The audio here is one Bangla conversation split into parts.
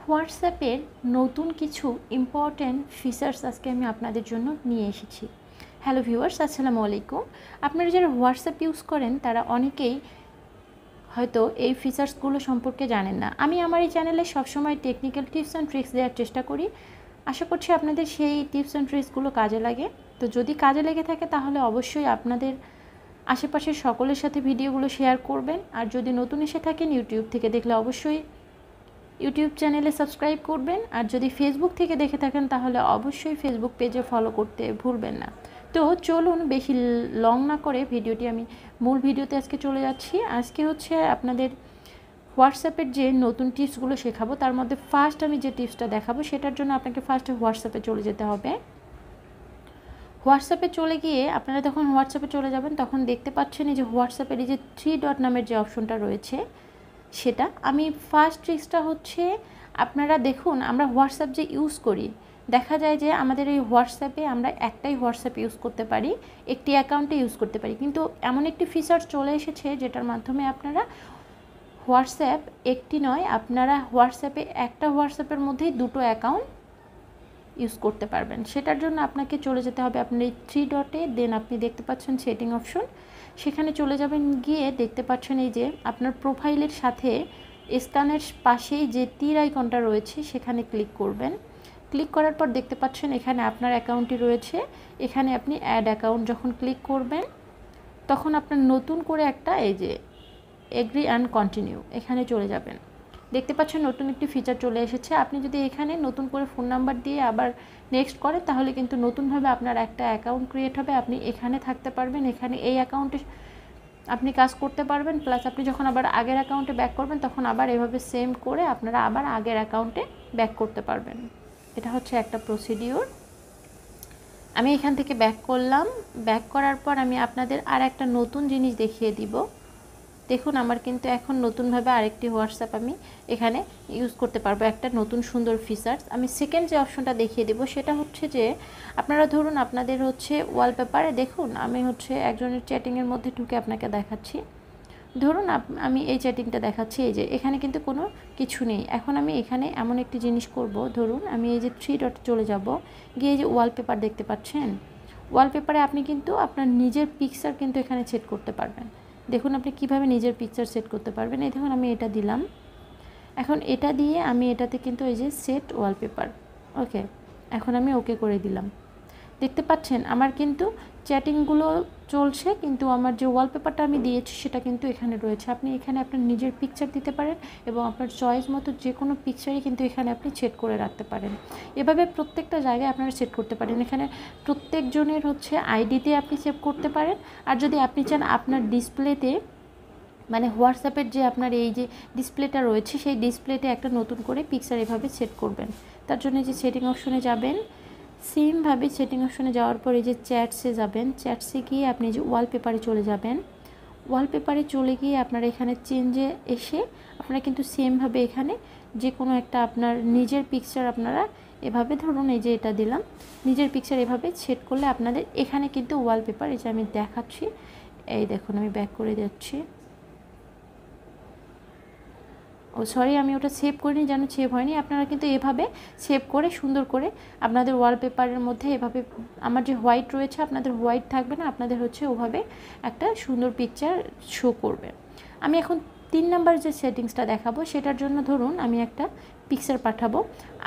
হোয়াটসঅ্যাপের নতুন কিছু ইম্পর্ট্যান্ট ফিচার্স আজকে আমি আপনাদের জন্য নিয়ে এসেছি। হ্যালো ভিউয়ার্স, আসসালামু আলাইকুম। আপনারা যারা হোয়াটসঅ্যাপ ইউজ করেন তারা অনেকেই হয়তো এই ফিচার্সগুলো সম্পর্কে জানেন না। আমি আমার এই চ্যানেলে সবসময় টেকনিক্যাল টিপস অ্যান্ড ট্রিক্স দেওয়ার চেষ্টা করি। আশা করছি আপনাদের সেই টিপস অ্যান্ড ট্রিক্সগুলো কাজে লাগে। তো যদি কাজে লেগে থাকে তাহলে অবশ্যই আপনাদের আশেপাশের সকলের সাথে ভিডিওগুলো শেয়ার করবেন। আর যদি নতুন এসে থাকেন ইউটিউব থেকে দেখলে অবশ্যই ইউটিউব চ্যানেলে সাবস্ক্রাইব করবেন। আর যদি ফেসবুক থেকে দেখে থাকেন তাহলে অবশ্যই ফেসবুক পেজে ফলো করতে ভুলবেন না। তো চলুন বেশি লং না করে ভিডিওটি আমি মূল ভিডিওতে আজকে চলে যাচ্ছি। আজকে হচ্ছে আপনাদের হোয়াটসঅ্যাপের যে নতুন টিপসগুলো শেখাবো তার মধ্যে ফার্স্ট আমি যে টিপসটা দেখাবো সেটার জন্য আপনাকে ফার্স্ট হোয়াটসঅ্যাপে চলে যেতে হবে। হোয়াটসঅ্যাপে চলে গিয়ে আপনারা যখন হোয়াটসঅ্যাপে চলে যাবেন তখন দেখতে পাচ্ছেন এই যে হোয়াটসঅ্যাপের এই যে 3 ডট নামের যে অপশনটা রয়েছে সেটা আমি ফার্স্ট ট্রিক্সটা হচ্ছে আপনারা দেখুন আমরা হোয়াটসঅ্যাপ যে ইউজ করি দেখা যায় যে আমাদের এই হোয়াটসঅ্যাপে আমরা একটাই হোয়াটসঅ্যাপ ইউজ করতে পারি, একটি অ্যাকাউন্টে ইউজ করতে পারি, কিন্তু এমন একটি ফিচার চলে এসেছে যেটার মাধ্যমে আপনারা হোয়াটসঅ্যাপ একটি নয়, আপনারা হোয়াটসঅ্যাপে একটা হোয়াটসঅ্যাপের মধ্যেই দুটো অ্যাকাউন্ট ইউজ করতে পারবেন। সেটার জন্য আপনাকে চলে যেতে হবে আপনার এই 3 ডটে, দেন আপনি দেখতে পাচ্ছেন সেটিং অপশন, সেখানে চলে যাবেন। গিয়ে দেখতে পাচ্ছেন এই যে আপনার প্রোফাইলের সাথে স্ক্যানের পাশেই যে তীর আইকনটা রয়েছে সেখানে ক্লিক করবেন। ক্লিক করার পর দেখতে পাচ্ছেন এখানে আপনার অ্যাকাউন্টটি রয়েছে। এখানে আপনি অ্যাড অ্যাকাউন্ট যখন ক্লিক করবেন তখন আপনার নতুন করে একটা এই যে এগ্রি অ্যান্ড কন্টিনিউ এখানে চলে যাবেন। দেখতে পাচ্ছেন নতুন একটি ফিচার চলে এসেছে। আপনি যদি এখানে নতুন করে ফোন নাম্বার দিয়ে আবার নেক্সট করেন তাহলে কিন্তু নতুনভাবে আপনার একটা অ্যাকাউন্ট ক্রিয়েট হবে। আপনি এখানে থাকতে পারবেন, এখানে এই অ্যাকাউন্টে আপনি কাজ করতে পারবেন, প্লাস আপনি যখন আবার আগের অ্যাকাউন্টে ব্যাক করবেন তখন আবার এভাবে সেম করে আপনারা আবার আগের অ্যাকাউন্টে ব্যাক করতে পারবেন। এটা হচ্ছে একটা প্রসিডিওর। আমি এখান থেকে ব্যাক করলাম। ব্যাক করার পর আমি আপনাদের আর একটা নতুন জিনিস দেখিয়ে দিব। দেখুন আমার কিন্তু এখন নতুনভাবে আরেকটি হোয়াটসঅ্যাপ আমি এখানে ইউজ করতে পারবো, একটা নতুন সুন্দর ফিচার্স। আমি সেকেন্ড যে অপশনটা দেখিয়ে দেবো সেটা হচ্ছে যে আপনারা ধরুন আপনাদের হচ্ছে ওয়ালপেপারে দেখুন আমি হচ্ছে একজনের চ্যাটিংয়ের মধ্যে ঢুকে আপনাকে দেখাচ্ছি। ধরুন আমি এই চ্যাটিংটা দেখাচ্ছি, এই যে এখানে কিন্তু কোনো কিছু নেই। এখন আমি এখানে এমন একটি জিনিস করব, ধরুন আমি এই যে 3 ডট চলে যাব, গিয়ে এই যে ওয়ালপেপার দেখতে পাচ্ছেন, ওয়ালপেপারে আপনি কিন্তু আপনার নিজের পিকচার কিন্তু এখানে সেট করতে পারবেন। দেখুন আপনি কিভাবে নিজের পিকচার সেট করতে পারবেন। এই দেখুন আমি এটা দিলাম। এখন এটা দিয়ে আমি এটাতে কিন্তু এই যে সেট ওয়ালপেপার, ওকে, এখন আমি ওকে করে দিলাম। দেখতে পাচ্ছেন আমার কিন্তু চ্যাটিংগুলো চলছে, কিন্তু আমার যে ওয়ালপেপারটা আমি দিয়েছি সেটা কিন্তু এখানে রয়েছে। আপনি এখানে আপনার নিজের পিকচার দিতে পারেন এবং আপনার চয়েস মতো যে কোনো পিকচারই কিন্তু এখানে আপনি সেট করে রাখতে পারেন। এভাবে প্রত্যেকটা জায়গায় আপনারা সেট করতে পারেন। এখানে প্রত্যেকজনের হচ্ছে আইডিতে আপনি সেভ করতে পারেন। আর যদি আপনি চান আপনার ডিসপ্লেতে, মানে হোয়াটসঅ্যাপের যে আপনার এই যে ডিসপ্লেটা রয়েছে সেই ডিসপ্লেতে একটা নতুন করে পিকচার এভাবে সেট করবেন, তার জন্য যে সেটিং অপশনে যাবেন, সেমভাবে সেটিং অপশনে যাওয়ার পর এই যে চ্যাটসে যাবেন, চ্যাটসে গিয়ে আপনি যে ওয়ালপেপারে চলে যাবেন। ওয়ালপেপারে চলে গিয়ে আপনারা এখানে চেঞ্জে এসে আপনারা কিন্তু সেমভাবে এখানে যে কোনো একটা আপনার নিজের পিকচার আপনারা এভাবে ধরুন এই যে এটা দিলাম, নিজের পিকচার এভাবে সেট করলে আপনাদের এখানে কিন্তু ওয়ালপেপার, এই যে আমি দেখাচ্ছি, এই দেখুন আমি ব্যাক করে যাচ্ছি। ও সরি, আমি ওটা সেভ করিনি, যেন সেভ হয়নি। আপনারা কিন্তু এভাবে সেভ করে সুন্দর করে আপনাদের ওয়ালপেপারের মধ্যে এভাবে, আমার যে হোয়াইট রয়েছে আপনাদের হোয়াইট থাকবে না, আপনাদের হচ্ছে ওভাবে একটা সুন্দর পিকচার শো করবে। আমি এখন 3 নাম্বার যে সেটিংসটা দেখাবো সেটার জন্য ধরুন আমি একটা পিকচার পাঠাবো।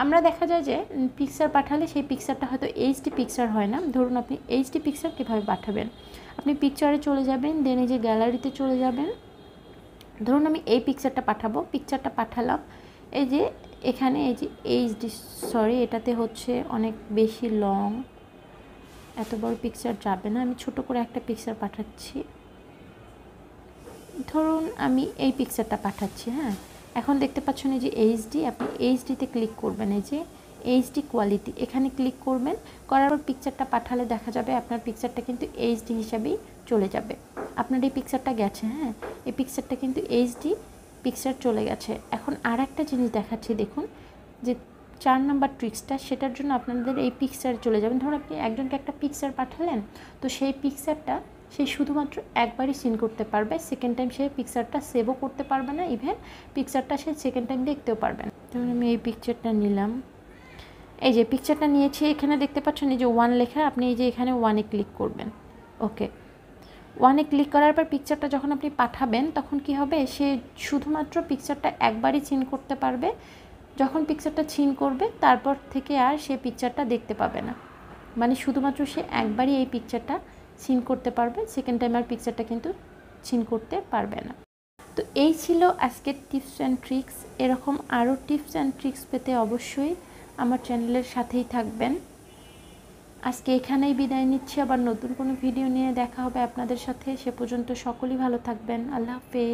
আমরা দেখা যায় যে পিকচার পাঠালে সেই পিকচারটা হয়তো এইচডি পিকচার হয় না। ধরুন আপনি এইচডি পিকচার কীভাবে পাঠাবেন, আপনি পিকচারে চলে যাবেন, দেন এই যে গ্যালারিতে চলে যাবেন। ধরুন আমি এই পিকচারটা পাঠাবো, পিকচারটা পাঠালাম, এই যে এখানে এই যে এইচডি, সরি এটাতে হচ্ছে অনেক বেশি লং, এত বড় পিকচার যাবে না, আমি ছোট করে একটা পিকচার পাঠাচ্ছি। ধরুন আমি এই পিকচারটা পাঠাচ্ছি, হ্যাঁ। এখন দেখতে পাচ্ছেন এই যে এইচডি, আপনি এইচডিতে ক্লিক করবেন, এই যে এইচডি কোয়ালিটি এখানে ক্লিক করবেন। করার পর পিকচারটা পাঠালে দেখা যাবে আপনার পিকচারটা কিন্তু এইচডি হিসাবেই চলে যাবে। আপনার এই পিকচারটা গেছে, হ্যাঁ, এই পিকচারটা কিন্তু এইচডি পিকচার চলে গেছে। এখন আর একটা জিনিস দেখাচ্ছি, দেখুন যে 4 নাম্বার ট্রিক্সটা, সেটার জন্য আপনাদের এই পিকচারে চলে যাবেন। ধরুন আপনি একজনকে একটা পিকচার পাঠালেন, তো সেই পিকচারটা সে শুধুমাত্র একবারই সিন করতে পারবে, সেকেন্ড টাইম সে পিকচারটা সেভও করতে পারবে না, ইভেন পিকচারটা সে সেকেন্ড টাইম দেখতেও পারবে না। যেমন আমি এই পিকচারটা নিলাম, এই যে পিকচারটা নিয়েছি, এখানে দেখতে পাচ্ছেন এই যে 1 লেখা, আপনি এই যে এখানে 1-এ ক্লিক করবেন। ওকে, 1-এ ক্লিক করার পর পিকচারটা যখন আপনি পাঠাবেন তখন কি হবে, সে শুধুমাত্র পিকচারটা একবারই সিন করতে পারবে। যখন পিকচারটা সিন করবে তারপর থেকে আর সে পিকচারটা দেখতে পাবে না, মানে শুধুমাত্র সে একবারই এই পিকচারটা সিন করতে পারবে, সেকেন্ড টাইম আর পিকচারটা কিন্তু সিন করতে পারবে না। তো এই ছিল আজকের টিপস অ্যান্ড ট্রিক্স। এরকম আরও টিপস অ্যান্ড ট্রিক্স পেতে অবশ্যই আমার চ্যানেলের সাথেই থাকবেন। আজকে এখানেই বিদায় নিচ্ছি, আবার নতুন কোনো ভিডিও নিয়ে দেখা হবে আপনাদের সাথে। সে পর্যন্ত সকলেই ভালো থাকবেন। আল্লাহ হাফেজ।